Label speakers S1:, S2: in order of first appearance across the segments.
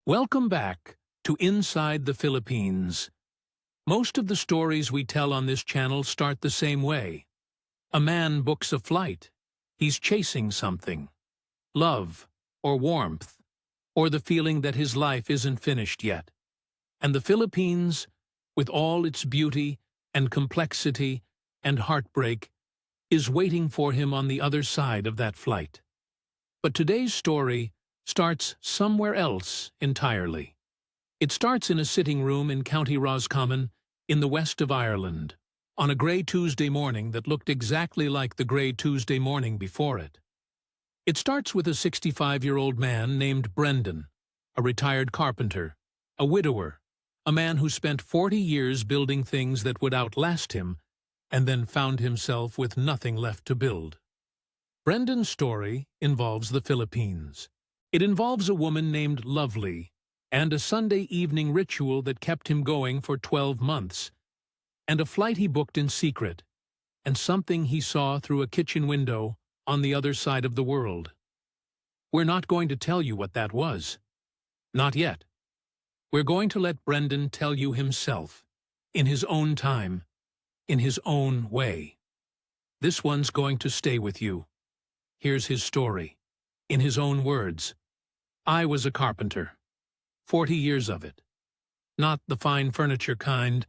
S1: Welcome back to Inside the Philippines. Most of the stories we tell on this channel start the same way. A man books a flight. He's chasing something. Love, or warmth, or the feeling that his life isn't finished yet. And the Philippines, with all its beauty and complexity and heartbreak, is waiting for him on the other side of that flight. But today's story starts somewhere else entirely. It starts in a sitting room in County Roscommon, in the west of Ireland, on a grey Tuesday morning that looked exactly like the grey Tuesday morning before it. It starts with a 65-year-old man named Brendan, a retired carpenter, a widower, a man who spent 40 years building things that would outlast him, and then found himself with nothing left to build. Brendan's story involves the Philippines. It involves a woman named Lovely, and a Sunday evening ritual that kept him going for 12 months, and a flight he booked in secret, and something he saw through a kitchen window on the other side of the world. We're not going to tell you what that was. Not yet. We're going to let Brendan tell you himself, in his own time, in his own way. This one's going to stay with you. Here's his story, in his own words. I was a carpenter. 40 years of it. Not the fine furniture kind,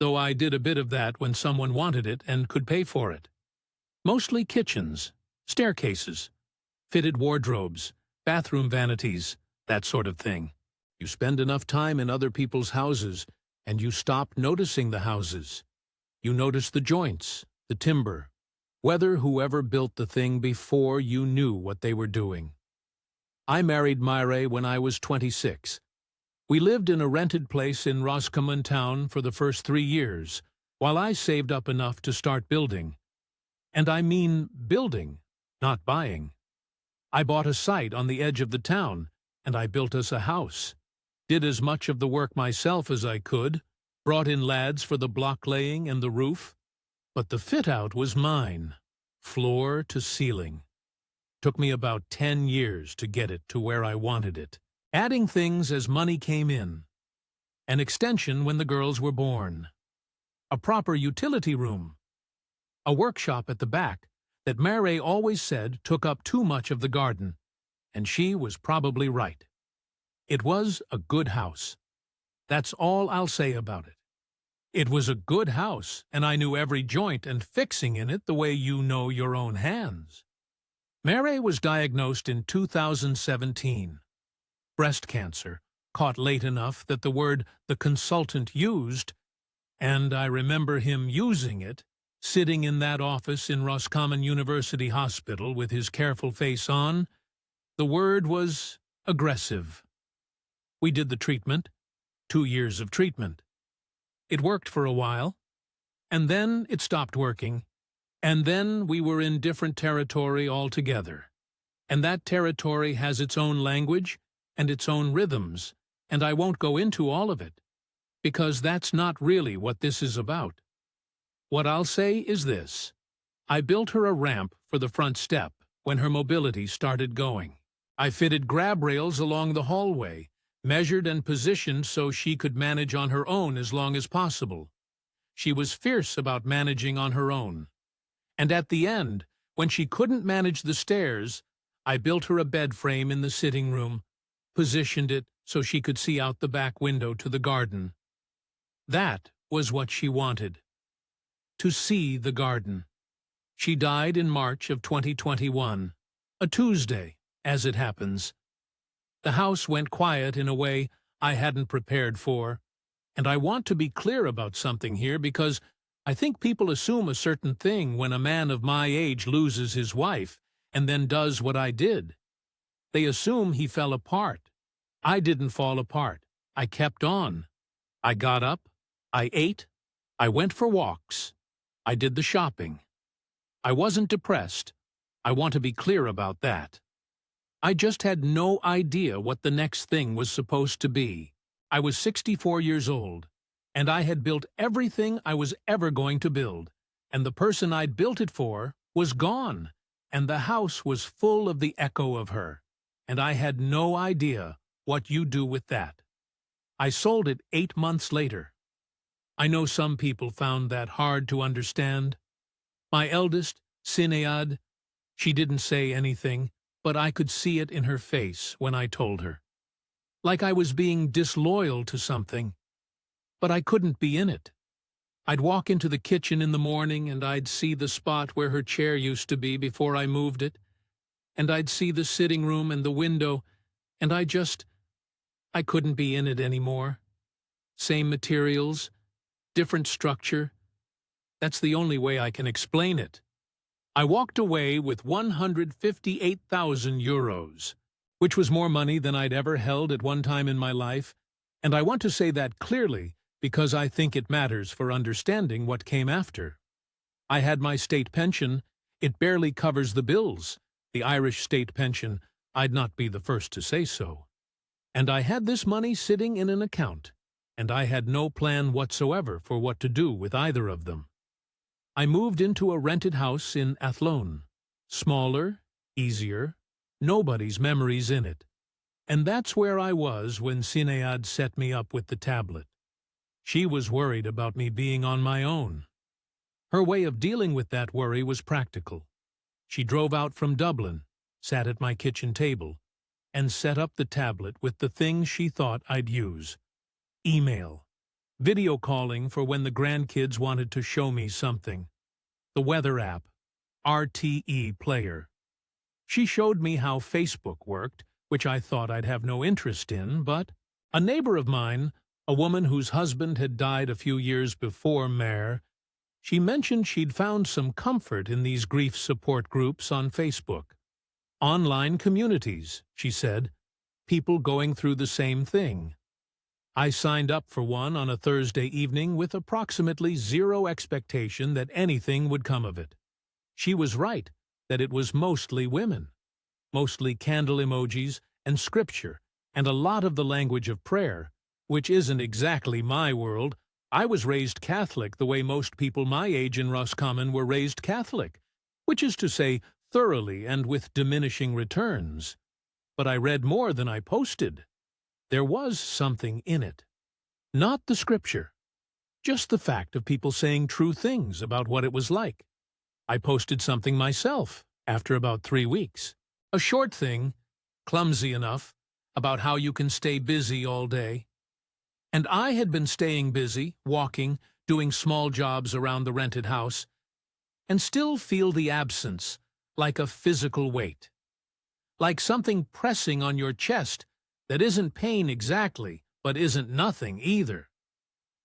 S1: though I did a bit of that when someone wanted it and could pay for it. Mostly kitchens, staircases, fitted wardrobes, bathroom vanities, that sort of thing. You spend enough time in other people's houses, and you stop noticing the houses. You notice the joints, the timber, whether whoever built the thing before you knew what they were doing. I married Myre when I was 26. We lived in a rented place in Roscommon town for the first 3 years, while I saved up enough to start building. And I mean building, not buying. I bought a site on the edge of the town, and I built us a house. Did as much of the work myself as I could, brought in lads for the block laying and the roof. But the fit-out was mine, floor to ceiling. Took me about 10 years to get it to where I wanted it. Adding things as money came in. An extension when the girls were born. A proper utility room. A workshop at the back that Mary always said took up too much of the garden, and she was probably right. It was a good house. That's all I'll say about it. It was a good house, and I knew every joint and fixing in it the way you know your own hands. Mary was diagnosed in 2017. Breast cancer, caught late enough that the consultant used, and I remember him using it, sitting in that office in Roscommon University Hospital with his careful face on. The word was aggressive. We did the treatment, 2 years of treatment. It worked for a while, and then it stopped working, and then we were in different territory altogether. And that territory has its own language and its own rhythms, and I won't go into all of it, because that's not really what this is about. What I'll say is this. I built her a ramp for the front step when her mobility started going. I fitted grab rails along the hallway, measured and positioned so she could manage on her own as long as possible. She was fierce about managing on her own. And at the end, when she couldn't manage the stairs, I built her a bed frame in the sitting room, positioned it so she could see out the back window to the garden. That was what she wanted. To see the garden. She died in March of 2021, a Tuesday, as it happens. The house went quiet in a way I hadn't prepared for, and I want to be clear about something here because I think people assume a certain thing when a man of my age loses his wife and then does what I did. They assume he fell apart. I didn't fall apart. I kept on. I got up. I ate. I went for walks. I did the shopping. I wasn't depressed. I want to be clear about that. I just had no idea what the next thing was supposed to be. I was 64 years old, and I had built everything I was ever going to build, and the person I'd built it for was gone, and the house was full of the echo of her, and I had no idea what you do with that. I sold it 8 months later. I know some people found that hard to understand. My eldest, Sinead, she didn't say anything, but I could see it in her face when I told her. Like I was being disloyal to something, but I couldn't be in it. I'd walk into the kitchen in the morning and I'd see the spot where her chair used to be before I moved it, and I'd see the sitting room and the window, and I couldn't be in it anymore. Same materials, different structure. That's the only way I can explain it. I walked away with 158,000 euros, which was more money than I'd ever held at one time in my life, and I want to say that clearly because I think it matters for understanding what came after. I had my state pension. It barely covers the bills. The Irish state pension, I'd not be the first to say so. And I had this money sitting in an account, and I had no plan whatsoever for what to do with either of them. I moved into a rented house in Athlone. Smaller, easier, nobody's memories in it. And that's where I was when Sinead set me up with the tablet. She was worried about me being on my own. Her way of dealing with that worry was practical. She drove out from Dublin, sat at my kitchen table, and set up the tablet with the things she thought I'd use. Email, video calling for when the grandkids wanted to show me something, the weather app, RTE player. She showed me how Facebook worked, which I thought I'd have no interest in, but a neighbor of mine, a woman whose husband had died a few years before Mare, she mentioned she'd found some comfort in these grief support groups on Facebook. Online communities, she said, people going through the same thing. I signed up for one on a Thursday evening with approximately zero expectation that anything would come of it. She was right that it was mostly women, mostly candle emojis and scripture, and a lot of the language of prayer, which isn't exactly my world. I was raised Catholic the way most people my age in Roscommon were raised Catholic, which is to say thoroughly and with diminishing returns. But I read more than I posted. There was something in it. Not the scripture, just the fact of people saying true things about what it was like. I posted something myself after about 3 weeks. A short thing, clumsy enough, about how you can stay busy all day. And I had been staying busy, walking, doing small jobs around the rented house, and still feel the absence, like a physical weight. Like something pressing on your chest that isn't pain exactly, but isn't nothing either.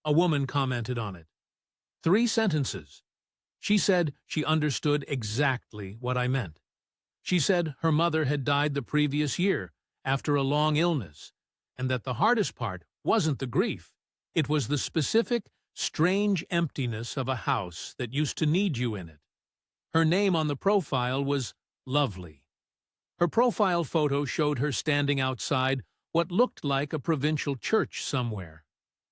S1: A woman commented on it. 3 sentences. She said she understood exactly what I meant. She said her mother had died the previous year after a long illness, and that the hardest part wasn't the grief. It was the specific, strange emptiness of a house that used to need you in it. Her name on the profile was Lovely. Her profile photo showed her standing outside what looked like a provincial church somewhere.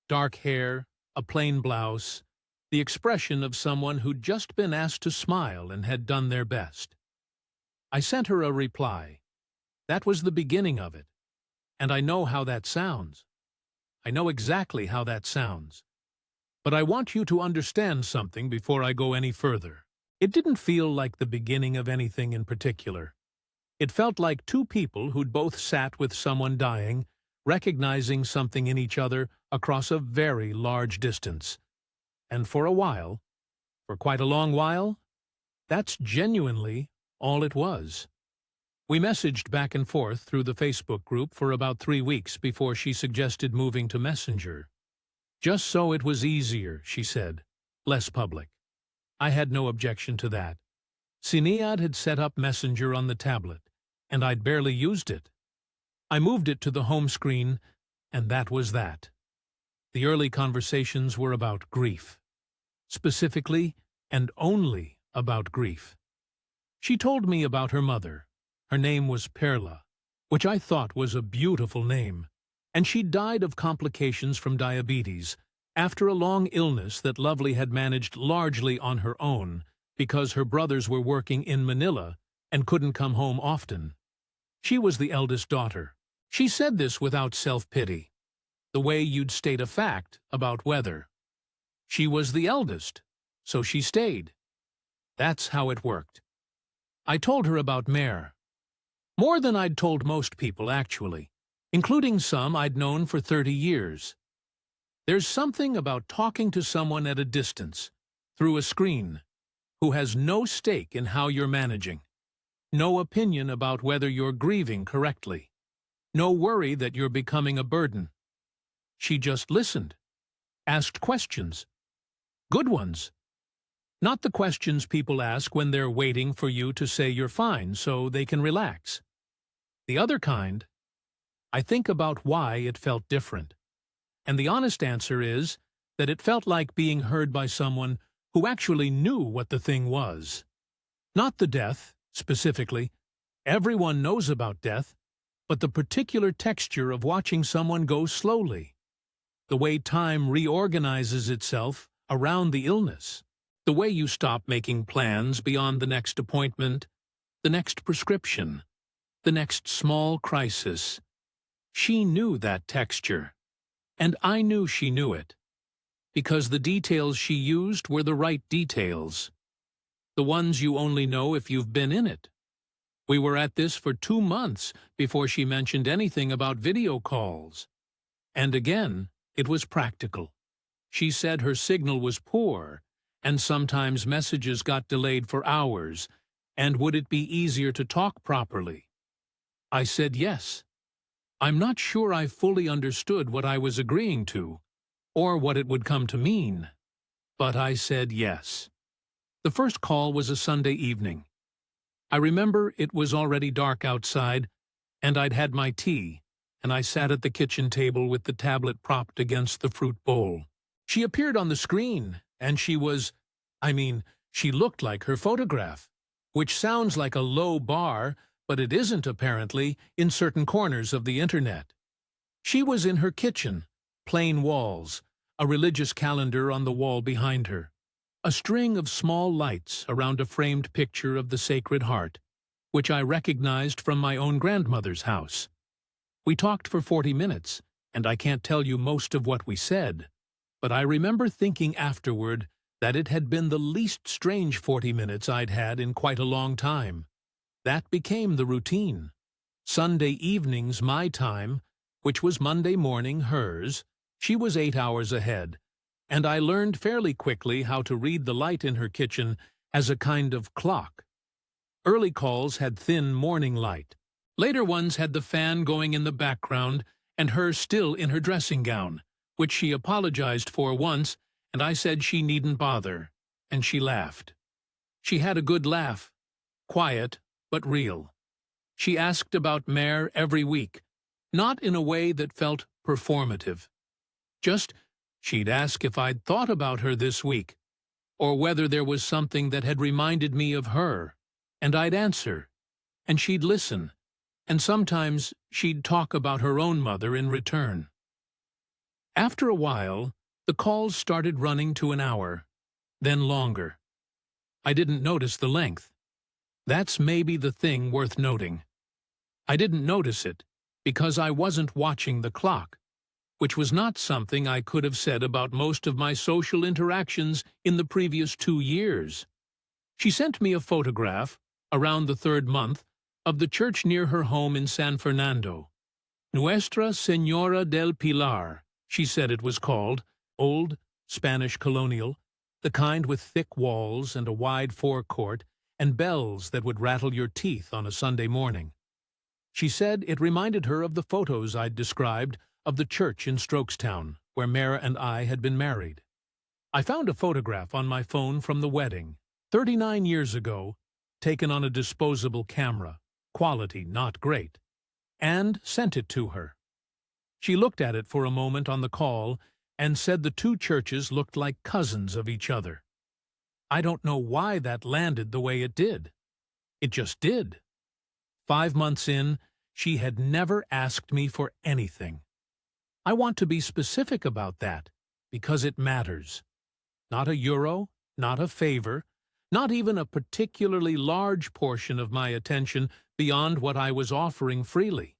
S1: Dark hair, a plain blouse, the expression of someone who'd just been asked to smile and had done their best. I sent her a reply. That was the beginning of it. And I know how that sounds. I know exactly how that sounds. But I want you to understand something before I go any further. It didn't feel like the beginning of anything in particular. It felt like 2 people who'd both sat with someone dying, recognizing something in each other across a very large distance. And for a while, for quite a long while, that's genuinely all it was. We messaged back and forth through the Facebook group for about 3 weeks before she suggested moving to Messenger. Just so it was easier, she said, less public. I had no objection to that. Sinead had set up Messenger on the tablet, and I'd barely used it. I moved it to the home screen, and that was that. The early conversations were about grief. Specifically, and only about grief. She told me about her mother. Her name was Perla, which I thought was a beautiful name, and she died of complications from diabetes after a long illness that Lovely had managed largely on her own because her brothers were working in Manila and couldn't come home often. She was the eldest daughter. She said this without self-pity, the way you'd state a fact about weather. She was the eldest, so she stayed. That's how it worked. I told her about Mare. More than I'd told most people, actually, including some I'd known for 30 years. There's something about talking to someone at a distance, through a screen, who has no stake in how you're managing, no opinion about whether you're grieving correctly, no worry that you're becoming a burden. She just listened, asked questions, good ones. Not the questions people ask when they're waiting for you to say you're fine so they can relax. The other kind. I think about why it felt different. And the honest answer is that it felt like being heard by someone who actually knew what the thing was. Not the death, specifically. Everyone knows about death, but the particular texture of watching someone go slowly. The way time reorganizes itself around the illness. The way you stop making plans beyond the next appointment, the next prescription, the next small crisis. She knew that texture, and I knew she knew it, because the details she used were the right details, the ones you only know if you've been in it. We were at this for 2 months before she mentioned anything about video calls. And again, it was practical. She said her signal was poor, and sometimes messages got delayed for hours, and would it be easier to talk properly? I said yes. I'm not sure I fully understood what I was agreeing to, or what it would come to mean, but I said yes. The first call was a Sunday evening. I remember it was already dark outside, and I'd had my tea, and I sat at the kitchen table with the tablet propped against the fruit bowl. She appeared on the screen, and she looked like her photograph, which sounds like a low bar, but it isn't apparently in certain corners of the internet. She was in her kitchen, plain walls, a religious calendar on the wall behind her, a string of small lights around a framed picture of the Sacred Heart, which I recognized from my own grandmother's house. We talked for 40 minutes, and I can't tell you most of what we said, but I remember thinking afterward that it had been the least strange 40 minutes I'd had in quite a long time. That became the routine. Sunday evenings my time, which was Monday morning hers. She was 8 hours ahead, and I learned fairly quickly how to read the light in her kitchen as a kind of clock. Early calls had thin morning light. Later ones had the fan going in the background and her still in her dressing gown, which she apologized for once, and I said she needn't bother, and she laughed. She had a good laugh, quiet but real. She asked about Mare every week, not in a way that felt performative. Just, she'd ask if I'd thought about her this week, or whether there was something that had reminded me of her, and I'd answer, and she'd listen, and sometimes she'd talk about her own mother in return. After a while, the calls started running to an hour, then longer. I didn't notice the length. That's maybe the thing worth noting. I didn't notice it because I wasn't watching the clock, which was not something I could have said about most of my social interactions in the previous 2 years. She sent me a photograph, around the 3rd month, of the church near her home in San Fernando. Nuestra Señora del Pilar, she said it was called, old, Spanish colonial, the kind with thick walls and a wide forecourt, and bells that would rattle your teeth on a Sunday morning. She said it reminded her of the photos I'd described of the church in Strokestown, where Mara and I had been married. I found a photograph on my phone from the wedding, 39 years ago, taken on a disposable camera, quality not great, and sent it to her. She looked at it for a moment on the call and said the 2 churches looked like cousins of each other. I don't know why that landed the way it did. It just did. 5 months in, she had never asked me for anything. I want to be specific about that, because it matters. Not a euro, not a favor, not even a particularly large portion of my attention beyond what I was offering freely.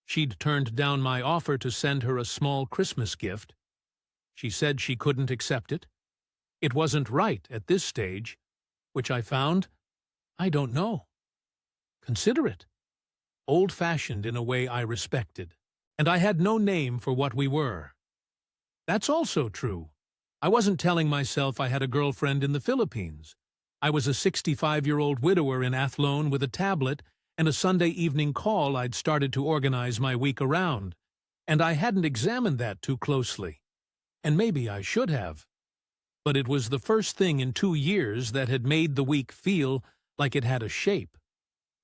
S1: She'd turned down my offer to send her a small Christmas gift. She said she couldn't accept it. It wasn't right at this stage, which I found, I don't know, considerate, old-fashioned in a way I respected. And I had no name for what we were. That's also true. I wasn't telling myself I had a girlfriend in the Philippines. I was a 65-year-old widower in Athlone with a tablet and a Sunday evening call I'd started to organize my week around, and I hadn't examined that too closely. And maybe I should have. But it was the first thing in 2 years that had made the week feel like it had a shape.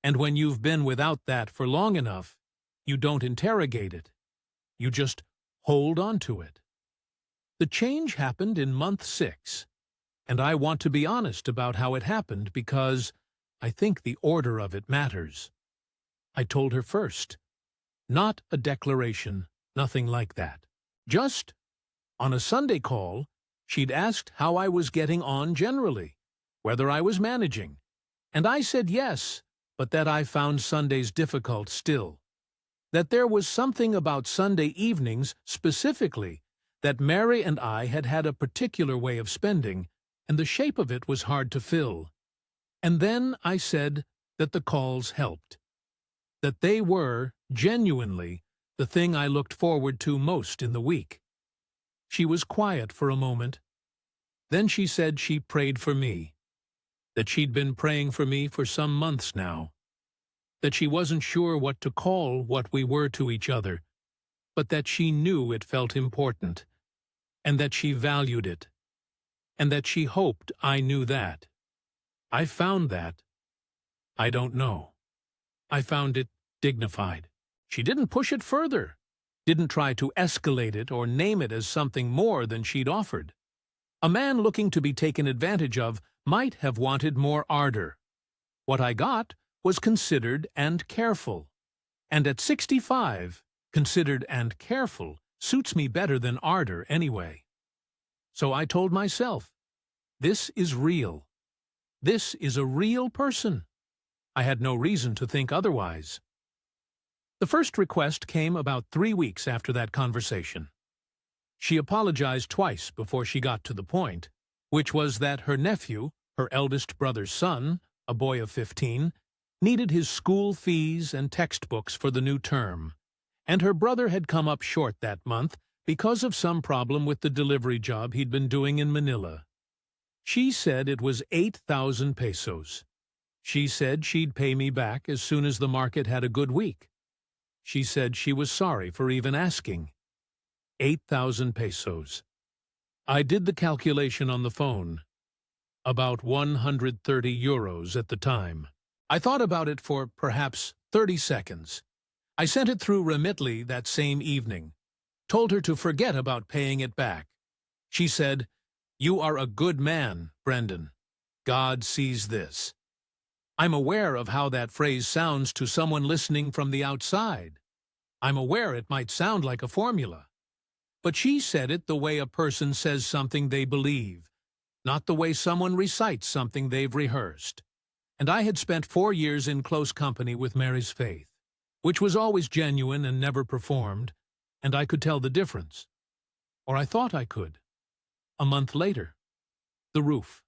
S1: And when you've been without that for long enough, you don't interrogate it. You just hold on to it. The change happened in month 6, and I want to be honest about how it happened because I think the order of it matters. I told her first. Not a declaration, nothing like that. Just, on a Sunday call, she'd asked how I was getting on generally, whether I was managing, and I said yes, but that I found Sundays difficult still. That there was something about Sunday evenings specifically that Mary and I had had a particular way of spending, and the shape of it was hard to fill. And then I said that the calls helped. That they were, genuinely, the thing I looked forward to most in the week. She was quiet for a moment. Then she said she prayed for me. That she'd been praying for me for some months now. That she wasn't sure what to call what we were to each other, but that she knew it felt important, and that she valued it, and that she hoped I knew that. I found that. I don't know. I found it dignified. She didn't push it further, didn't try to escalate it or name it as something more than she'd offered. A man looking to be taken advantage of might have wanted more ardor. What I got was considered and careful. And at 65, considered and careful suits me better than ardor anyway. So I told myself, this is real. This is a real person. I had no reason to think otherwise. The first request came about 3 weeks after that conversation. She apologized twice before she got to the point, which was that her nephew, her eldest brother's son, a boy of 15, needed his school fees and textbooks for the new term, and her brother had come up short that month because of some problem with the delivery job he'd been doing in Manila. She said it was 8,000 pesos. She said she'd pay me back as soon as the market had a good week. She said she was sorry for even asking. 8,000 pesos. I did the calculation on the phone. About 130 euros at the time. I thought about it for perhaps 30 seconds. I sent it through Remitly that same evening. Told her to forget about paying it back. She said, "You are a good man, Brendan. God sees this." I'm aware of how that phrase sounds to someone listening from the outside. I'm aware it might sound like a formula. But she said it the way a person says something they believe, not the way someone recites something they've rehearsed. And I had spent 4 years in close company with Mary's faith, which was always genuine and never performed, and I could tell the difference. Or I thought I could. A month later, the roof.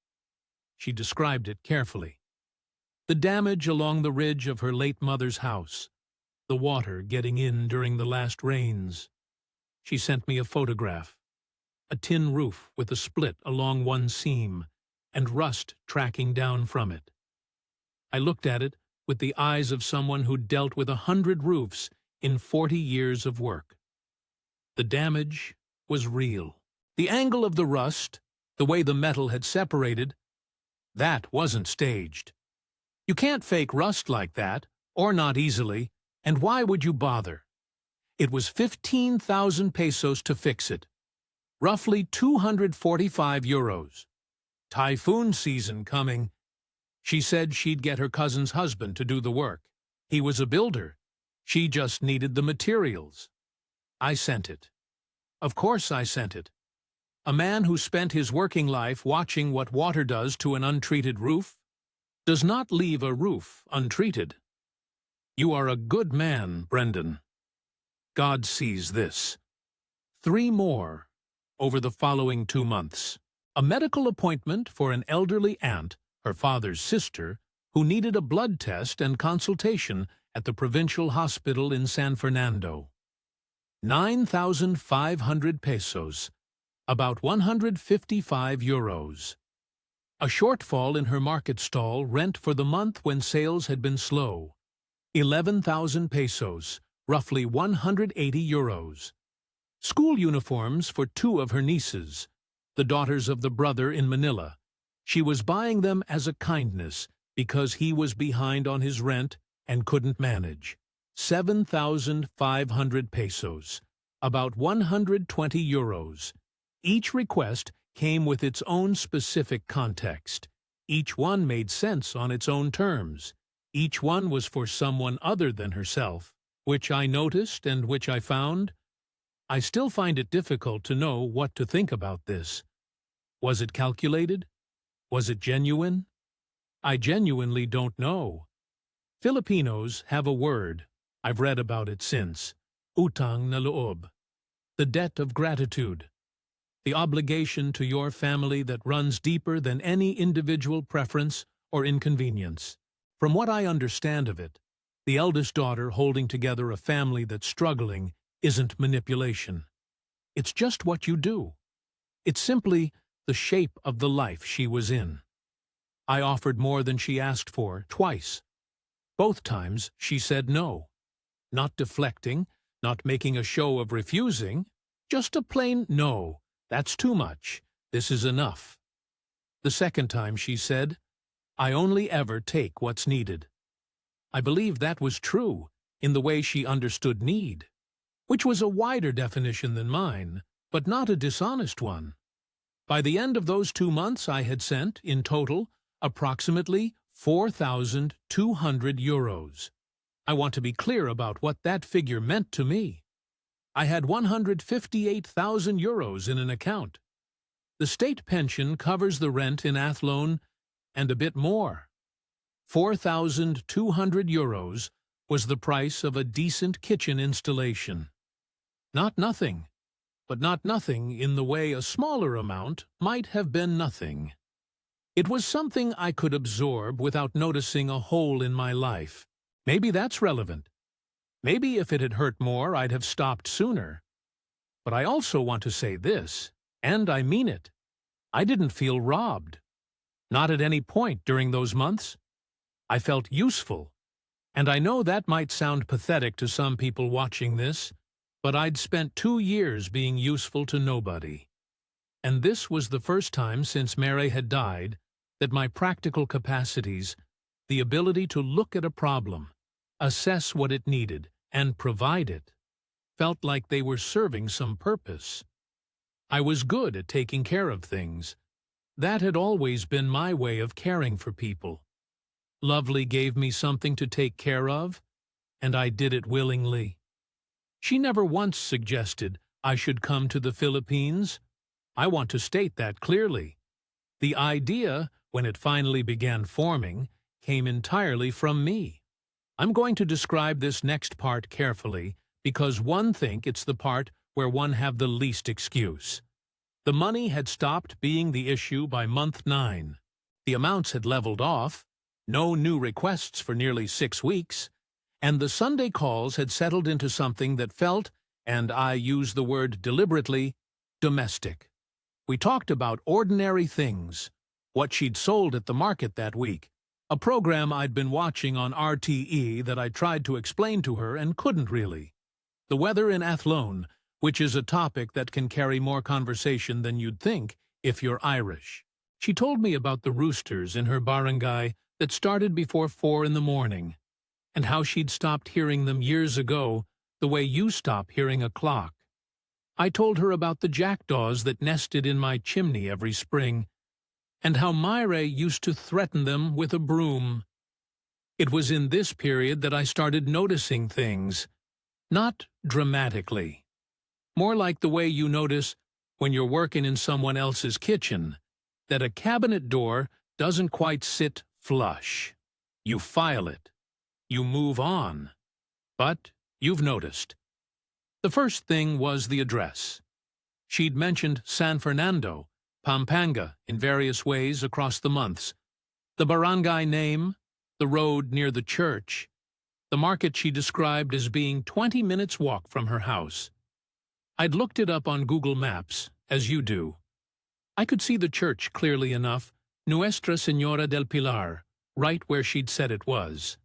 S1: She described it carefully. The damage along the ridge of her late mother's house, the water getting in during the last rains. She sent me a photograph. A tin roof with a split along one seam, and rust tracking down from it. I looked at it with the eyes of someone who'd dealt with 100 roofs in 40 years of work. The damage was real. The angle of the rust, the way the metal had separated, that wasn't staged. You can't fake rust like that, or not easily, and why would you bother? It was 15,000 pesos to fix it. Roughly 245 euros. Typhoon season coming. She said she'd get her cousin's husband to do the work. He was a builder. She just needed the materials. I sent it. Of course I sent it. A man who spent his working life watching what water does to an untreated roof does not leave a roof untreated. You are a good man, Brendan. God sees this. 3 more over the following 2 months. A medical appointment for an elderly aunt, her father's sister, who needed a blood test and consultation at the provincial hospital in San Fernando. 9,500 pesos, about 155 euros. A shortfall in her market stall rent for the month when sales had been slow. 11,000 pesos, roughly 180 euros. School uniforms for 2 of her nieces, the daughters of the brother in Manila. She was buying them as a kindness because he was behind on his rent and couldn't manage. 7,500 pesos, about 120 euros. Each request came with its own specific context. Each one made sense on its own terms. Each one was for someone other than herself, which I noticed and which I found. I still find it difficult to know what to think about this. Was it calculated? Was it genuine? I genuinely don't know. Filipinos have a word. I've read about it since. Utang na loob. The debt of gratitude. The obligation to your family that runs deeper than any individual preference or inconvenience. From what I understand of it, the eldest daughter holding together a family that's struggling isn't manipulation. It's just what you do. It's simply the shape of the life she was in. I offered more than she asked for, twice. Both times she said no. Not deflecting, not making a show of refusing, just a plain no. That's too much. This is enough. The second time she said, I only ever take what's needed. I believe that was true in the way she understood need, which was a wider definition than mine, but not a dishonest one. By the end of those 2 months I had sent, in total, approximately 4,200 euros. I want to be clear about what that figure meant to me. I had 158,000 euros in an account. The state pension covers the rent in Athlone and a bit more. 4,200 euros was the price of a decent kitchen installation. Not nothing, but not nothing in the way a smaller amount might have been nothing. It was something I could absorb without noticing a hole in my life. Maybe that's relevant. Maybe if it had hurt more, I'd have stopped sooner. But I also want to say this, and I mean it. I didn't feel robbed. Not at any point during those months. I felt useful. And I know that might sound pathetic to some people watching this, but I'd spent 2 years being useful to nobody. And this was the first time since Mary had died that my practical capacities, the ability to look at a problem, assess what it needed, and provide it, felt like they were serving some purpose. I was good at taking care of things. That had always been my way of caring for people. Lovely gave me something to take care of, and I did it willingly. She never once suggested I should come to the Philippines. I want to state that clearly. The idea, when it finally began forming, came entirely from me. I'm going to describe this next part carefully because one think it's the part where one have the least excuse. The money had stopped being the issue by month 9. The amounts had leveled off, no new requests for nearly 6 weeks, and the Sunday calls had settled into something that felt, and I use the word deliberately, domestic. We talked about ordinary things, what she'd sold at the market that week, a program I'd been watching on RTE that I tried to explain to her and couldn't really. The weather in Athlone, which is a topic that can carry more conversation than you'd think if you're Irish. She told me about the roosters in her barangay that started before 4 in the morning, and how she'd stopped hearing them years ago, the way you stop hearing a clock. I told her about the jackdaws that nested in my chimney every spring, and how Myra used to threaten them with a broom. It was in this period that I started noticing things, not dramatically. More like the way you notice when you're working in someone else's kitchen, that a cabinet door doesn't quite sit flush. You file it. You move on. But you've noticed. The first thing was the address. She'd mentioned San Fernando, Pampanga, in various ways across the months. The barangay name, the road near the church, the market she described as being 20 minutes' walk from her house. I'd looked it up on Google Maps, as you do. I could see the church clearly enough, Nuestra Señora del Pilar, right where she'd said it was.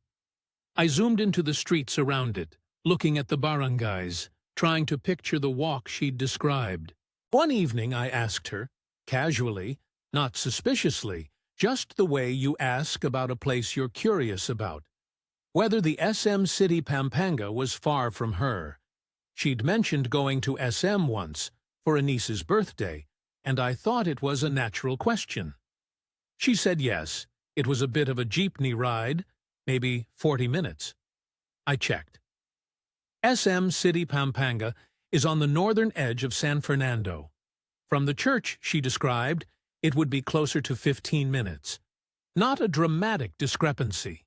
S1: I zoomed into the streets around it, looking at the barangays, trying to picture the walk she'd described. One evening I asked her, casually, not suspiciously, just the way you ask about a place you're curious about, whether the SM city Pampanga was far from her. She'd mentioned going to SM once, for a niece's birthday, and I thought it was a natural question. She said yes, it was a bit of a jeepney ride, maybe 40 minutes. I checked. SM City Pampanga is on the northern edge of San Fernando. From the church she described, it would be closer to 15 minutes. Not a dramatic discrepancy,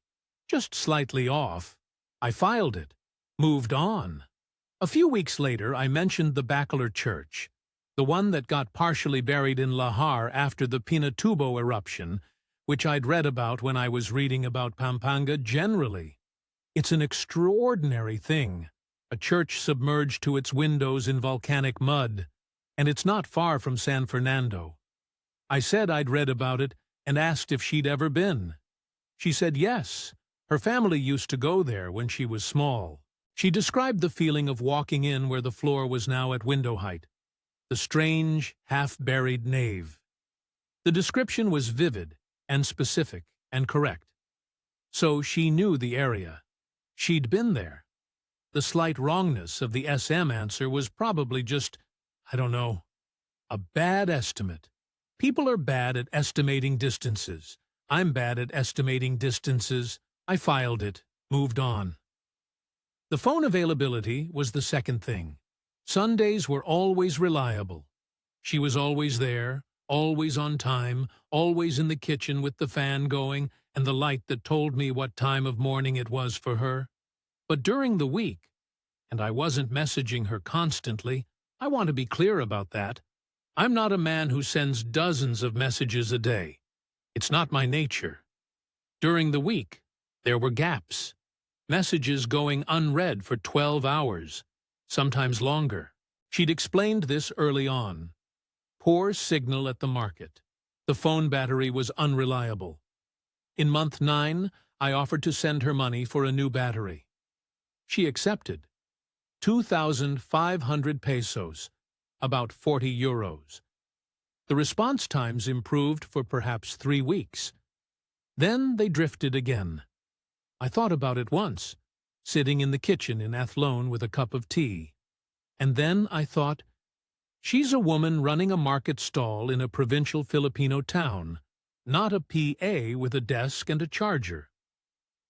S1: just slightly off. I filed it, moved on. A few weeks later, I mentioned the Bacolor Church, the one that got partially buried in Lahar after the Pinatubo eruption, which I'd read about when I was reading about Pampanga generally. It's an extraordinary thing, a church submerged to its windows in volcanic mud, and it's not far from San Fernando. I said I'd read about it and asked if she'd ever been. She said yes, her family used to go there when she was small. She described the feeling of walking in where the floor was now at window height, the strange, half-buried nave. The description was vivid and specific and correct. So she knew the area. She'd been there. The slight wrongness of the SM answer was probably just, I don't know, a bad estimate. People are bad at estimating distances. I'm bad at estimating distances. I filed it, moved on. The phone availability was the second thing. Sundays were always reliable. She was always there, always on time, always in the kitchen with the fan going and the light that told me what time of morning it was for her. But during the week, and I wasn't messaging her constantly, I want to be clear about that. I'm not a man who sends dozens of messages a day. It's not my nature. During the week, there were gaps. Messages going unread for 12 hours, sometimes longer. She'd explained this early on. Poor signal at the market. The phone battery was unreliable. In month 9, I offered to send her money for a new battery. She accepted. 2,500 pesos, about 40 euros. The response times improved for perhaps 3 weeks. Then they drifted again. I thought about it once, sitting in the kitchen in Athlone with a cup of tea. And then I thought, she's a woman running a market stall in a provincial Filipino town, not a PA with a desk and a charger.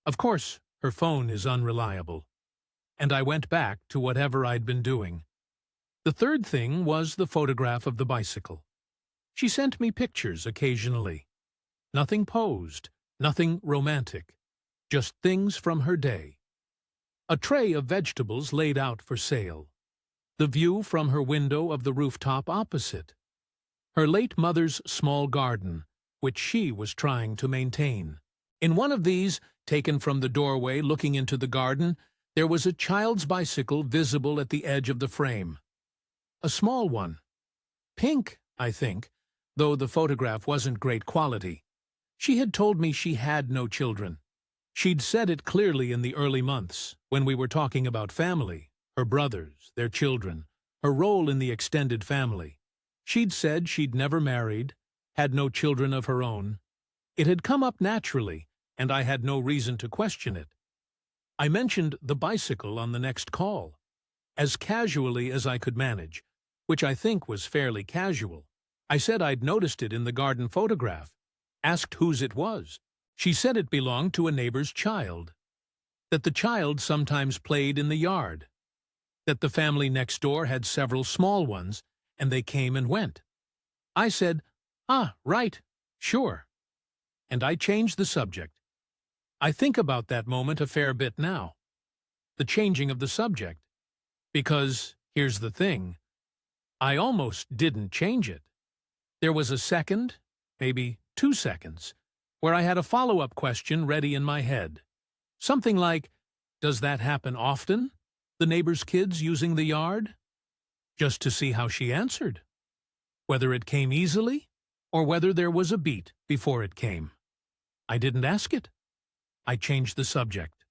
S1: Of course, her phone is unreliable. And I went back to whatever I'd been doing. The third thing was the photograph of the bicycle. She sent me pictures occasionally. Nothing posed, nothing romantic, just things from her day. A tray of vegetables laid out for sale. The view from her window of the rooftop opposite. Her late mother's small garden, which she was trying to maintain. In one of these, taken from the doorway looking into the garden, there was a child's bicycle visible at the edge of the frame. A small one. Pink, I think, though the photograph wasn't great quality. She had told me she had no children. She'd said it clearly in the early months, when we were talking about family, her brothers, their children, her role in the extended family. She'd said she'd never married, had no children of her own. It had come up naturally, and I had no reason to question it. I mentioned the bicycle on the next call, as casually as I could manage, which I think was fairly casual. I said I'd noticed it in the garden photograph, asked whose it was. She said it belonged to a neighbor's child, that the child sometimes played in the yard, that the family next door had several small ones, and they came and went. I said, "Ah, right, sure." And I changed the subject. I think about that moment a fair bit now. The changing of the subject. Because, here's the thing, I almost didn't change it. There was a second, maybe 2 seconds, where I had a follow-up question ready in my head. Something like, does that happen often? The neighbor's kids using the yard? Just to see how she answered. Whether it came easily, or whether there was a beat before it came. I didn't ask it. I changed the subject.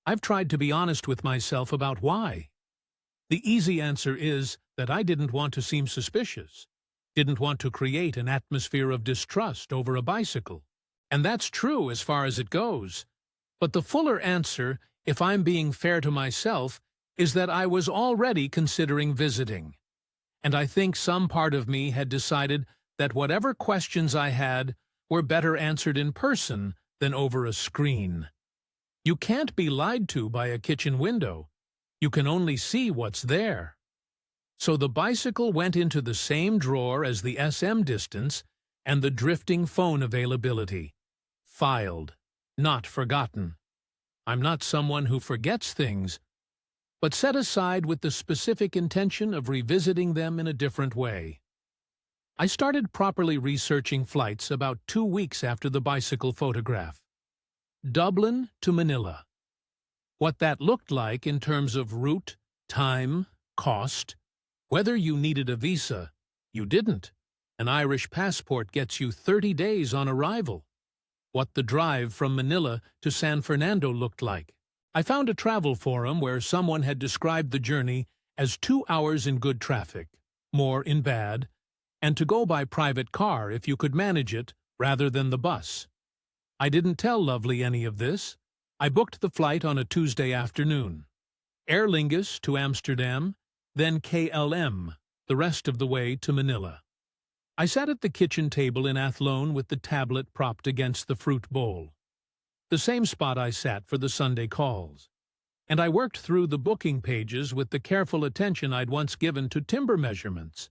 S1: I've tried to be honest with myself about why. The easy answer is that I didn't want to seem suspicious, didn't want to create an atmosphere of distrust over a bicycle. And that's true as far as it goes. But the fuller answer, if I'm being fair to myself, is that I was already considering visiting. And I think some part of me had decided that whatever questions I had were better answered in person than over a screen. You can't be lied to by a kitchen window. You can only see what's there. So the bicycle went into the same drawer as the SM distance and the drifting phone availability. Filed, not forgotten. I'm not someone who forgets things, but set aside with the specific intention of revisiting them in a different way. I started properly researching flights about 2 weeks after the bicycle photograph. Dublin to Manila. What that looked like in terms of route, time, cost, whether you needed a visa, you didn't. An Irish passport gets you 30 days on arrival. What the drive from Manila to San Fernando looked like. I found a travel forum where someone had described the journey as 2 hours in good traffic, more in bad, and to go by private car if you could manage it rather than the bus. I didn't tell Lovely any of this. I booked the flight on a Tuesday afternoon. Aer Lingus to Amsterdam, then KLM, the rest of the way to Manila. I sat at the kitchen table in Athlone with the tablet propped against the fruit bowl. The same spot I sat for the Sunday calls. And I worked through the booking pages with the careful attention I'd once given to timber measurements.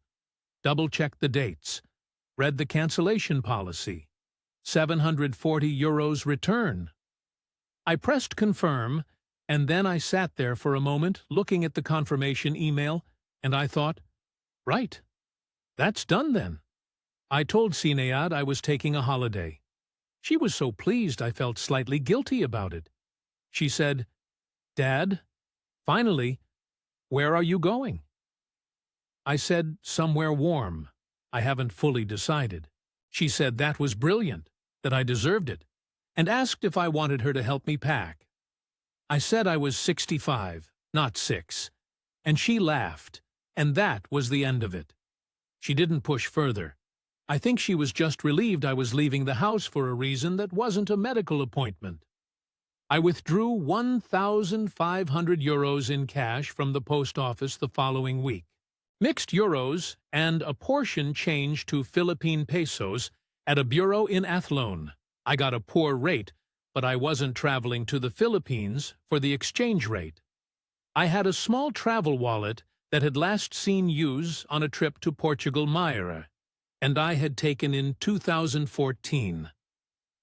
S1: Double-checked the dates. Read the cancellation policy. €740 return. I pressed confirm, and then I sat there for a moment looking at the confirmation email, and I thought, right, that's done then. I told Sinead I was taking a holiday. She was so pleased I felt slightly guilty about it. She said, Dad, finally, where are you going? I said, somewhere warm. I haven't fully decided. She said that was brilliant, that I deserved it, and asked if I wanted her to help me pack. I said I was 65, not 6, and she laughed, and that was the end of it. She didn't push further. I think she was just relieved I was leaving the house for a reason that wasn't a medical appointment. I withdrew €1,500 in cash from the post office the following week. Mixed euros and a portion changed to Philippine pesos at a bureau in Athlone. I got a poor rate, but I wasn't traveling to the Philippines for the exchange rate. I had a small travel wallet that had last seen use on a trip to Portugal Madeira, and I had taken in 2014,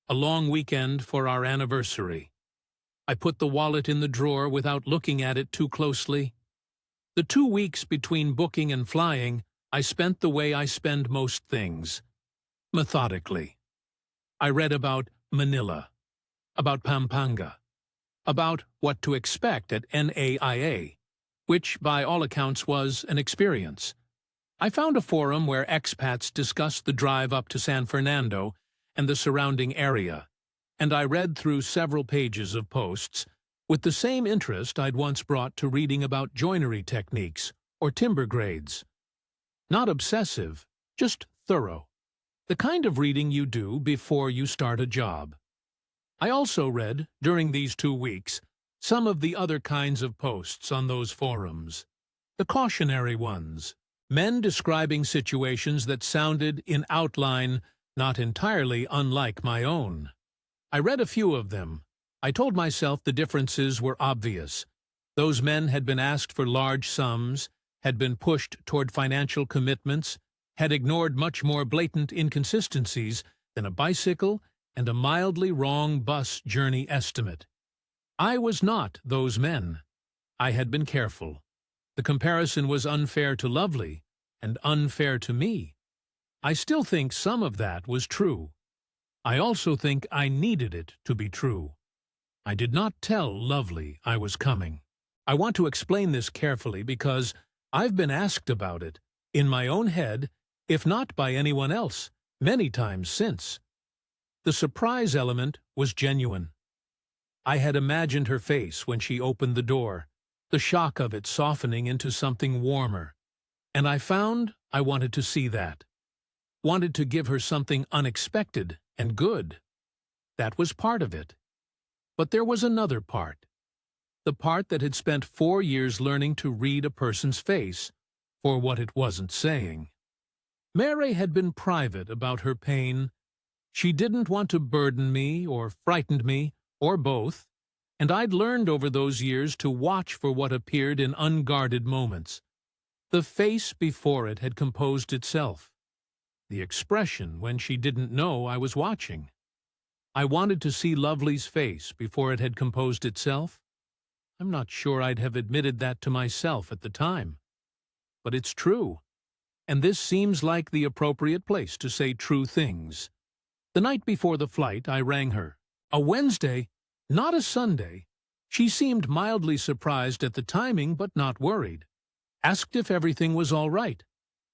S1: a long weekend for our anniversary. I put the wallet in the drawer without looking at it too closely. The 2 weeks between booking and flying, I spent the way I spend most things, methodically. I read about Manila, about Pampanga, about what to expect at NAIA, which by all accounts was an experience. I found a forum where expats discussed the drive up to San Fernando and the surrounding area, and I read through several pages of posts with the same interest I'd once brought to reading about joinery techniques or timber grades. Not obsessive, just thorough. The kind of reading you do before you start a job. I also read, during these 2 weeks, some of the other kinds of posts on those forums. The cautionary ones. Men describing situations that sounded, in outline, not entirely unlike my own. I read a few of them. I told myself the differences were obvious. Those men had been asked for large sums, had been pushed toward financial commitments, had ignored much more blatant inconsistencies than a bicycle and a mildly wrong bus journey estimate. I was not those men. I had been careful. The comparison was unfair to Lovely and unfair to me. I still think some of that was true. I also think I needed it to be true. I did not tell Lovely I was coming. I want to explain this carefully because I've been asked about it, in my own head, if not by anyone else, many times since. The surprise element was genuine. I had imagined her face when she opened the door, the shock of it softening into something warmer, and I found I wanted to see that. Wanted to give her something unexpected and good. That was part of it. But there was another part. The part that had spent 4 years learning to read a person's face for what it wasn't saying. Mary had been private about her pain. She didn't want to burden me or frighten me, or both, and I'd learned over those years to watch for what appeared in unguarded moments. The face before it had composed itself. The expression when she didn't know I was watching. I wanted to see Lovely's face before it had composed itself. I'm not sure I'd have admitted that to myself at the time. But it's true, and this seems like the appropriate place to say true things. The night before the flight, I rang her. A Wednesday, not a Sunday. She seemed mildly surprised at the timing, but not worried. Asked if everything was all right.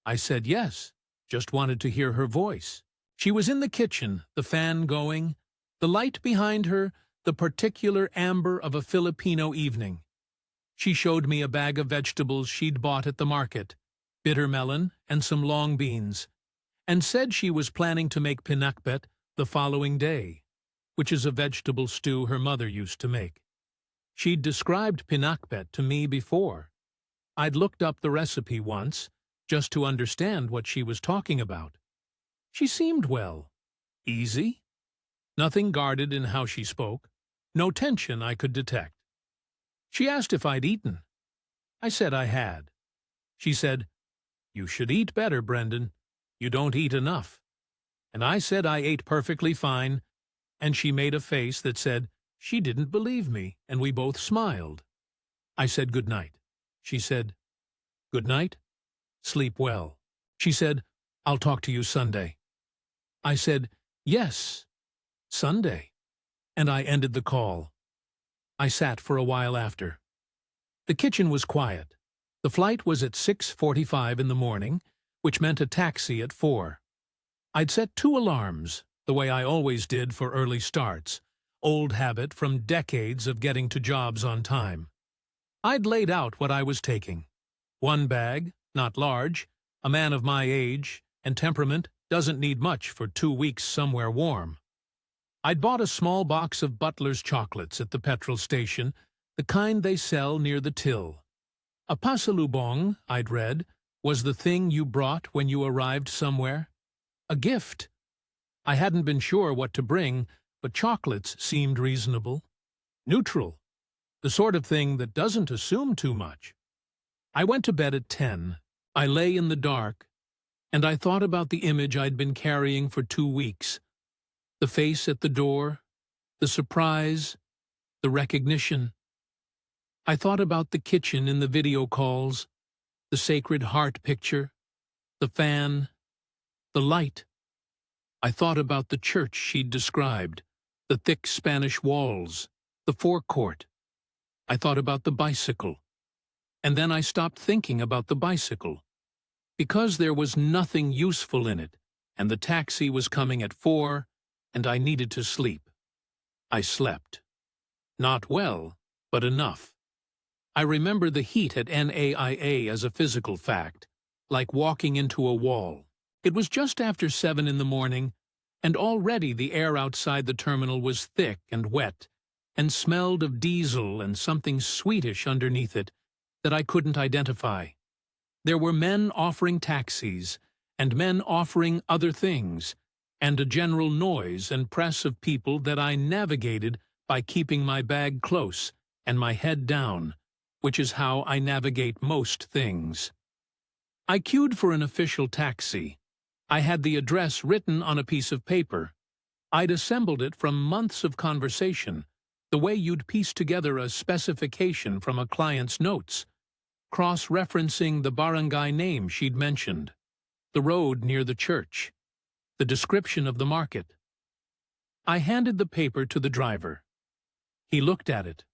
S1: I said yes, just wanted to hear her voice. She was in the kitchen, the fan going, the light behind her, the particular amber of a Filipino evening. She showed me a bag of vegetables she'd bought at the market, bitter melon and some long beans, and said she was planning to make pinakbet the following day, which is a vegetable stew her mother used to make. She'd described pinakbet to me before. I'd looked up the recipe once, just to understand what she was talking about. She seemed well, easy, nothing guarded in how she spoke, no tension I could detect. She asked if I'd eaten. I said I had. She said, "You should eat better, Brendan. You don't eat enough." And I said I ate perfectly fine, and she made a face that said she didn't believe me, and we both smiled. I said good night. She said, "Good night. Sleep well." She said, "I'll talk to you Sunday." I said, "Yes, Sunday." And I ended the call. I sat for a while after. The kitchen was quiet. The flight was at 6:45 in the morning, which meant a taxi at 4. I'd set 2 alarms, the way I always did for early starts, old habit from decades of getting to jobs on time. I'd laid out what I was taking. 1 bag, not large, a man of my age and temperament doesn't need much for 2 weeks somewhere warm. I'd bought a small box of Butler's chocolates at the petrol station, the kind they sell near the till. A pasalubong, I'd read, was the thing you brought when you arrived somewhere. A gift. I hadn't been sure what to bring, but chocolates seemed reasonable. Neutral. The sort of thing that doesn't assume too much. I went to bed at 10. I lay in the dark, and I thought about the image I'd been carrying for 2 weeks. The face at the door, the surprise, the recognition. I thought about the kitchen in the video calls, the Sacred Heart picture, the fan, the light. I thought about the church she'd described, the thick Spanish walls, the forecourt. I thought about the bicycle. And then I stopped thinking about the bicycle. Because there was nothing useful in it, and the taxi was coming at 4, and I needed to sleep. I slept. Not well, but enough. I remember the heat at NAIA as a physical fact, like walking into a wall. It was just after 7 in the morning, and already the air outside the terminal was thick and wet, and smelled of diesel and something sweetish underneath it that I couldn't identify. There were men offering taxis, and men offering other things, and a general noise and press of people that I navigated by keeping my bag close and my head down, which is how I navigate most things. I queued for an official taxi. I had the address written on a piece of paper. I'd assembled it from months of conversation, the way you'd piece together a specification from a client's notes. cross-referencing the barangay name she'd mentioned, the road near the church, the description of the market. I handed the paper to the driver. He looked at it,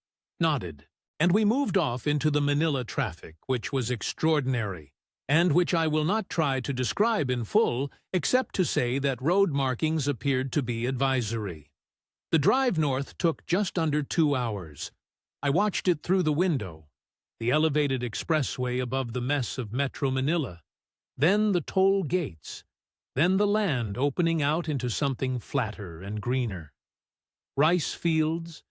S1: nodded, and we moved off into the Manila traffic, which was extraordinary, and which I will not try to describe in full, except to say that road markings appeared to be advisory. The drive north took just under 2 hours. I watched it through the window, the elevated expressway above the mess of Metro Manila, then the toll gates, then the land opening out into something flatter and greener. Rice fields,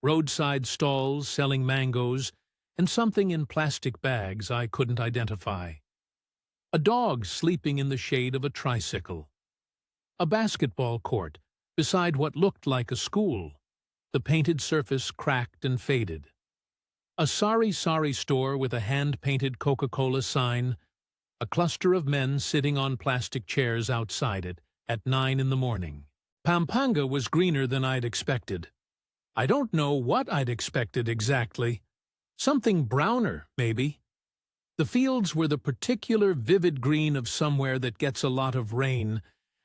S1: roadside stalls selling mangoes, and something in plastic bags I couldn't identify. A dog sleeping in the shade of a tricycle. A basketball court beside what looked like a school, the painted surface cracked and faded. A sari-sari store with a hand-painted Coca-Cola sign, a cluster of men sitting on plastic chairs outside it at 9 in the morning. Pampanga was greener than I'd expected. I don't know what I'd expected exactly. Something browner, maybe. The fields were the particular vivid green of somewhere that gets a lot of rain,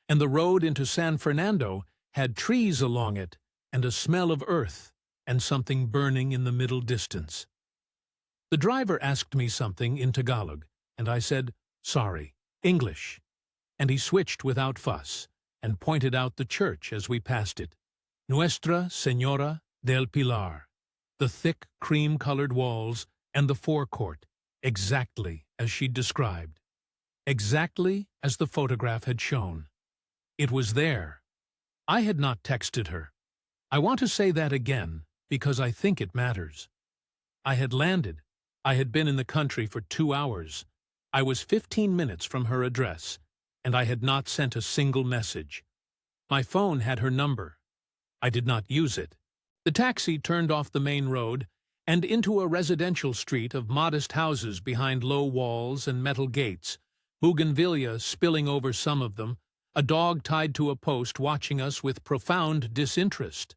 S1: and the road into San Fernando had trees along it and a smell of earth and something burning in the middle distance. The driver asked me something in Tagalog, and I said, "Sorry, English," and he switched without fuss and pointed out the church as we passed it. Nuestra Señora del Pilar, the thick cream-colored walls and the forecourt, exactly as she'd described, exactly as the photograph had shown. It was there. I had not texted her. I want to say that again, because I think it matters. I had landed. I had been in the country for 2 hours. I was 15 minutes from her address, and I had not sent a single message. My phone had her number. I did not use it. The taxi turned off the main road and into a residential street of modest houses behind low walls and metal gates, bougainvillea spilling over some of them, a dog tied to a post watching us with profound disinterest.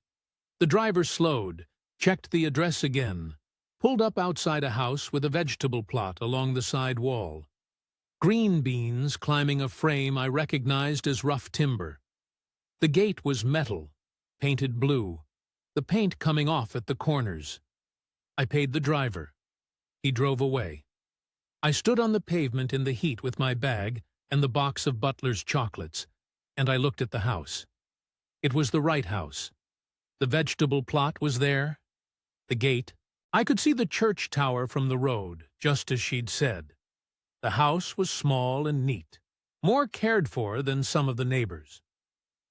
S1: The driver slowed, checked the address again, pulled up outside a house with a vegetable plot along the side wall. Green beans climbing a frame I recognized as rough timber. The gate was metal, painted blue, the paint coming off at the corners. I paid the driver. He drove away. I stood on the pavement in the heat with my bag and the box of Butler's chocolates, and I looked at the house. It was the right house. The vegetable plot was there. The gate. I could see the church tower from the road, just as she'd said. The house was small and neat, more cared for than some of the neighbors.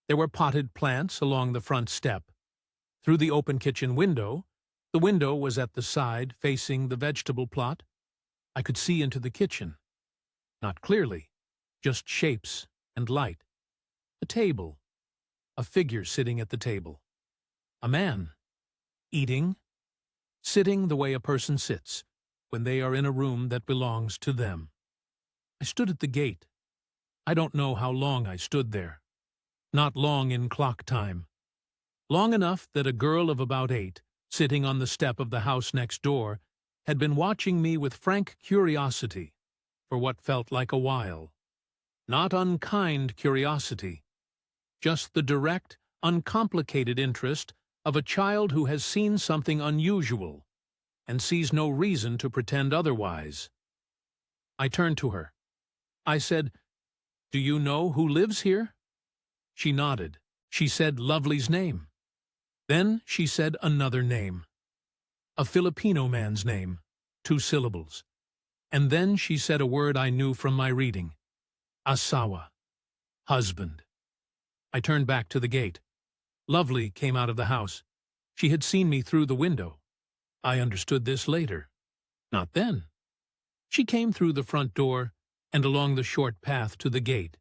S1: There were potted plants along the front step. Through the open kitchen window, the window was at the side facing the vegetable plot, I could see into the kitchen. Not clearly, just shapes and light. A table. A figure sitting at the table. A man. Eating. Sitting the way a person sits when they are in a room that belongs to them. I stood at the gate. I don't know how long I stood there. Not long in clock time. Long enough that a girl of about 8, sitting on the step of the house next door, had been watching me with frank curiosity for what felt like a while. Not unkind curiosity, just the direct, uncomplicated interest of a child who has seen something unusual and sees no reason to pretend otherwise. I turned to her. I said, "Do you know who lives here?" She nodded. She said Lovely's name. Then she said another name. A Filipino man's name, 2 syllables. And then she said a word I knew from my reading. Asawa. Husband. I turned back to the gate. Lovely came out of the house. She had seen me through the window. I understood this later. Not then. She came through the front door and along the short path to the gate,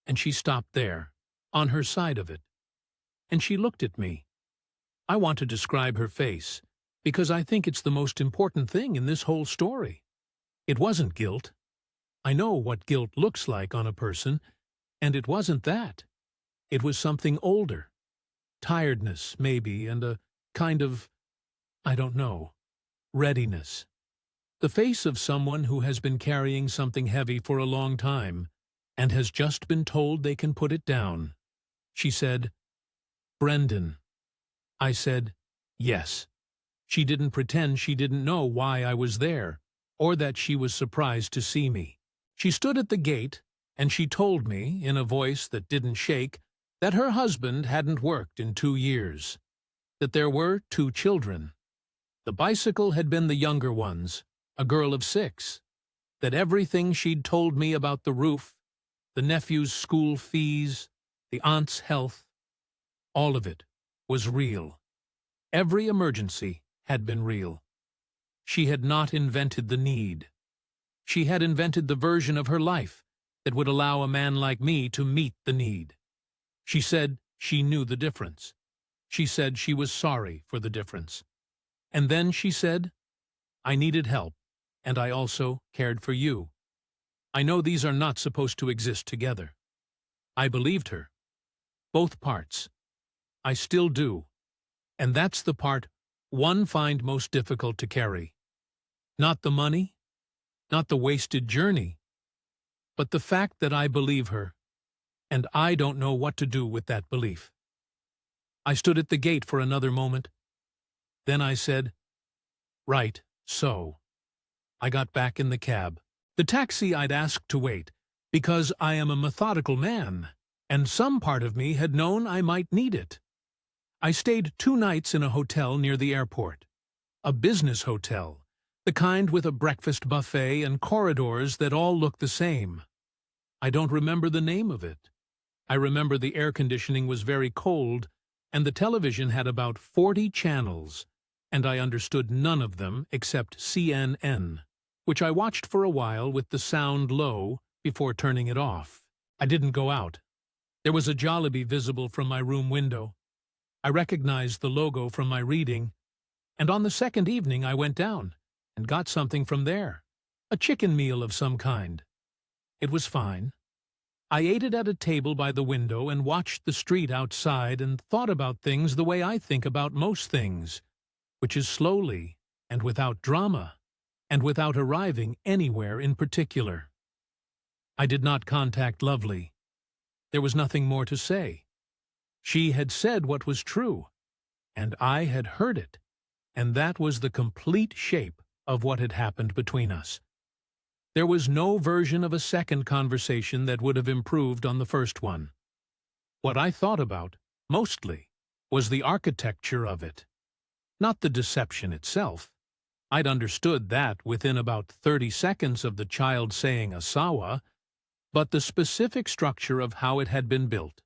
S1: and she stopped there, on her side of it. And she looked at me. I want to describe her face, because I think it's the most important thing in this whole story. It wasn't guilt. I know what guilt looks like on a person, and it wasn't that. It was something older. Tiredness, maybe, and a kind of, I don't know, readiness. The face of someone who has been carrying something heavy for a long time and has just been told they can put it down. She said, "Brendan." I said, "Yes." She didn't pretend she didn't know why I was there, or that she was surprised to see me. She stood at the gate, and she told me, in a voice that didn't shake, that her husband hadn't worked in 2 years, that there were 2 children. The bicycle had been the younger one's, a girl of 6, that everything she'd told me about the roof, the nephew's school fees, the aunt's health, all of it was real. Every emergency had been real. She had not invented the need. She had invented the version of her life that would allow a man like me to meet the need. She said she knew the difference. She said she was sorry for the difference. And then she said, "I needed help, and I also cared for you. I know these are not supposed to exist together." I believed her. Both parts. I still do. And that's the part one find most difficult to carry. Not the money, not the wasted journey, but the fact that I believe her, and I don't know what to do with that belief. I stood at the gate for another moment. Then I said, "Right, so." I got back in the cab. The taxi I'd asked to wait, because I am a methodical man, and some part of me had known I might need it. I stayed 2 nights in a hotel near the airport. A business hotel, the kind with a breakfast buffet and corridors that all look the same. I don't remember the name of it. I remember the air conditioning was very cold, and the television had about 40 channels, and I understood none of them except CNN, which I watched for a while with the sound low before turning it off. I didn't go out. There was a Jollibee visible from my room window. I recognized the logo from my reading, and on the second evening I went down and got something from there, a chicken meal of some kind. It was fine. I ate it at a table by the window and watched the street outside and thought about things the way I think about most things, which is slowly and without drama and without arriving anywhere in particular. I did not contact Lovely. There was nothing more to say. She had said what was true, and I had heard it, and that was the complete shape of what had happened between us. There was no version of a second conversation that would have improved on the first one. What I thought about, mostly, was the architecture of it, not the deception itself. I'd understood that within about 30 seconds of the child saying Asawa, but the specific structure of how it had been built.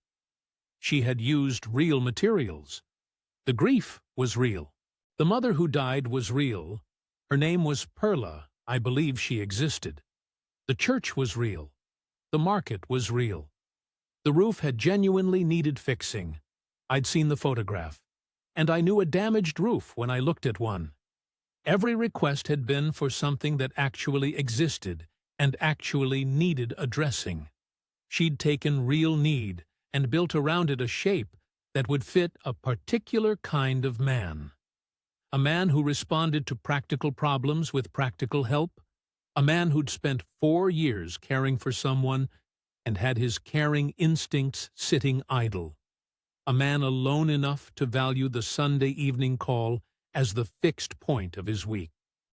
S1: She had used real materials. The grief was real. The mother who died was real. Her name was Perla. I believe she existed. The church was real. The market was real. The roof had genuinely needed fixing. I'd seen the photograph, and I knew a damaged roof when I looked at one. Every request had been for something that actually existed and actually needed addressing. She'd taken real need and built around it a shape that would fit a particular kind of man. A man who responded to practical problems with practical help. A man who'd spent 4 years caring for someone and had his caring instincts sitting idle. A man alone enough to value the Sunday evening call as the fixed point of his week.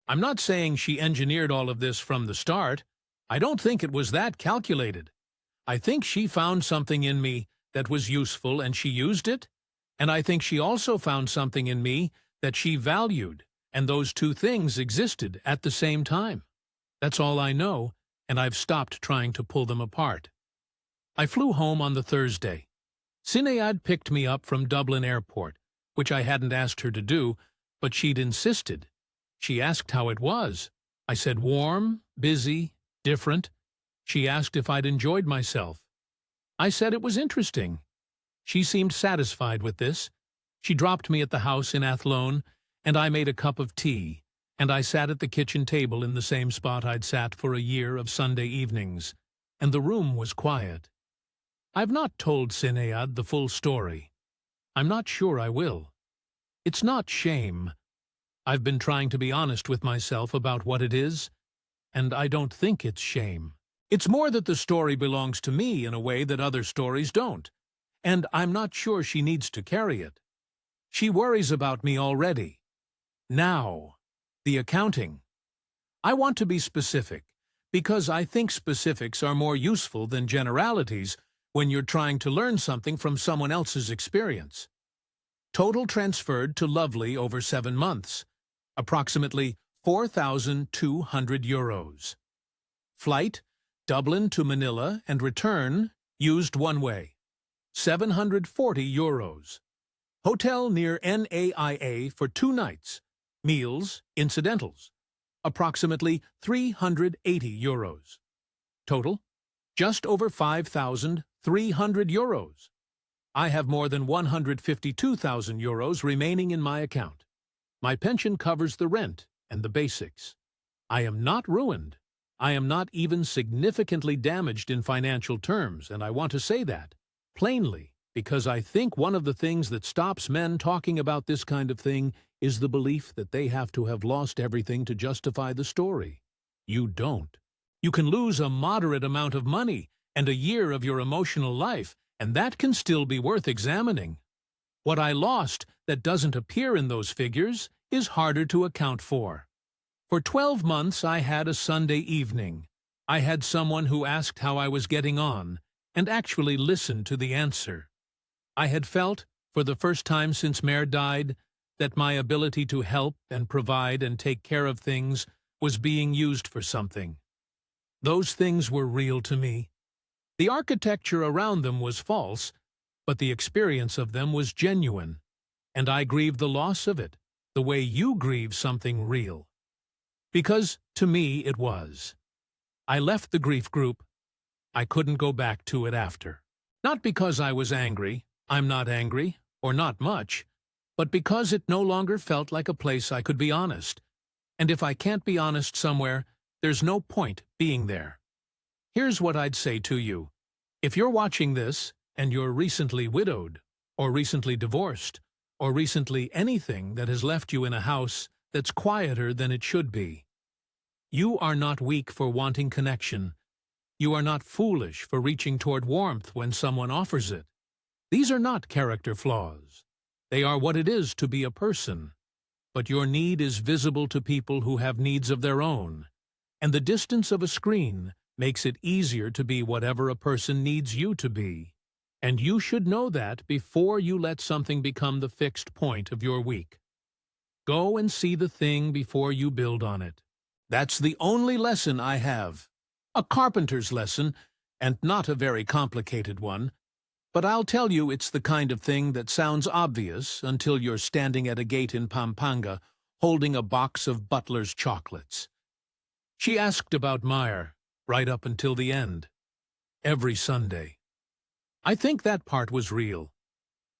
S1: I'm not saying she engineered all of this from the start. I don't think it was that calculated. I think she found something in me that was useful and she used it, and I think she also found something in me that she valued, and those 2 things existed at the same time. That's all I know, and I've stopped trying to pull them apart. I flew home on the Thursday. Sinead picked me up from Dublin Airport, which I hadn't asked her to do, but she'd insisted. She asked how it was. I said warm, busy, different. She asked if I'd enjoyed myself. I said it was interesting. She seemed satisfied with this. She dropped me at the house in Athlone, and I made a cup of tea, and I sat at the kitchen table in the same spot I'd sat for a year of Sunday evenings, and the room was quiet. I've not told Sinead the full story. I'm not sure I will. It's not shame. I've been trying to be honest with myself about what it is, and I don't think it's shame. It's more that the story belongs to me in a way that other stories don't, and I'm not sure she needs to carry it. She worries about me already. Now, the accounting. I want to be specific, because I think specifics are more useful than generalities when you're trying to learn something from someone else's experience. Total transferred to Lovely over 7 months, approximately €4,200. Flight, Dublin to Manila and return, used one way, €740. Hotel near NAIA for 2 nights, meals, incidentals, approximately €380. Total, just over €5,300. I have more than €152,000 remaining in my account. My pension covers the rent and the basics. I am not ruined. I am not even significantly damaged in financial terms, and I want to say that plainly, because I think one of the things that stops men talking about this kind of thing is the belief that they have to have lost everything to justify the story. You don't. You can lose a moderate amount of money and a year of your emotional life, and that can still be worth examining. What I lost that doesn't appear in those figures is harder to account for. For 12 months I had a Sunday evening. I had someone who asked how I was getting on, and actually listened to the answer. I had felt, for the first time since Mare died, that my ability to help and provide and take care of things was being used for something. Those things were real to me. The architecture around them was false, but the experience of them was genuine, and I grieved the loss of it, the way you grieve something real. Because, to me, it was. I left the grief group. I couldn't go back to it after. Not because I was angry, I'm not angry, or not much, but because it no longer felt like a place I could be honest. And if I can't be honest somewhere, there's no point being there. Here's what I'd say to you. If you're watching this, and you're recently widowed, or recently divorced, or recently anything that has left you in a house that's quieter than it should be, you are not weak for wanting connection. You are not foolish for reaching toward warmth when someone offers it. These are not character flaws. They are what it is to be a person. But your need is visible to people who have needs of their own, and the distance of a screen makes it easier to be whatever a person needs you to be. And you should know that before you let something become the fixed point of your week. Go and see the thing before you build on it. That's the only lesson I have. A carpenter's lesson, and not a very complicated one. But I'll tell you it's the kind of thing that sounds obvious until you're standing at a gate in Pampanga holding a box of Butler's chocolates. She asked about Meyer, right up until the end. Every Sunday. I think that part was real.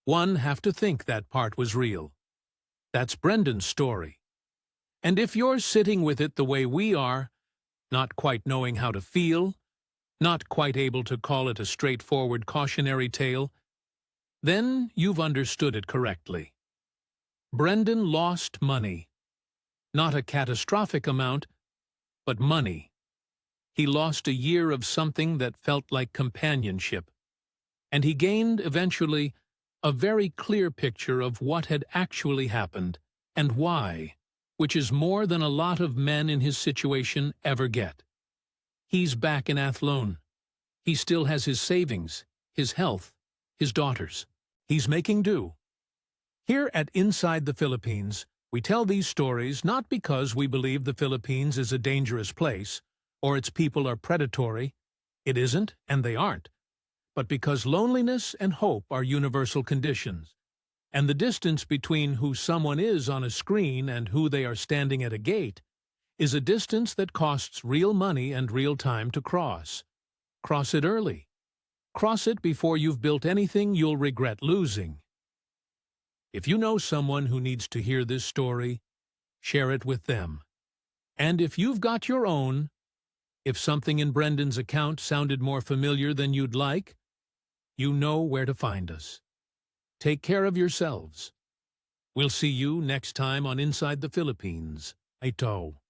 S1: One have to think that part was real. That's Brendan's story. And if you're sitting with it the way we are, not quite knowing how to feel, not quite able to call it a straightforward cautionary tale, then you've understood it correctly. Brendan lost money. Not a catastrophic amount, but money. He lost a year of something that felt like companionship. And he gained, eventually, a very clear picture of what had actually happened and why, which is more than a lot of men in his situation ever get. He's back in Athlone. He still has his savings, his health, his daughters. He's making do. Here at Inside the Philippines, we tell these stories not because we believe the Philippines is a dangerous place, or its people are predatory. It isn't, and they aren't. But because loneliness and hope are universal conditions, and the distance between who someone is on a screen and who they are standing at a gate is a distance that costs real money and real time to cross. Cross it early. Cross it before you've built anything you'll regret losing. If you know someone who needs to hear this story, share it with them. And if you've got your own, if something in Brendan's account sounded more familiar than you'd like, you know where to find us. Take care of yourselves. We'll see you next time on Inside the Philippines. Ito.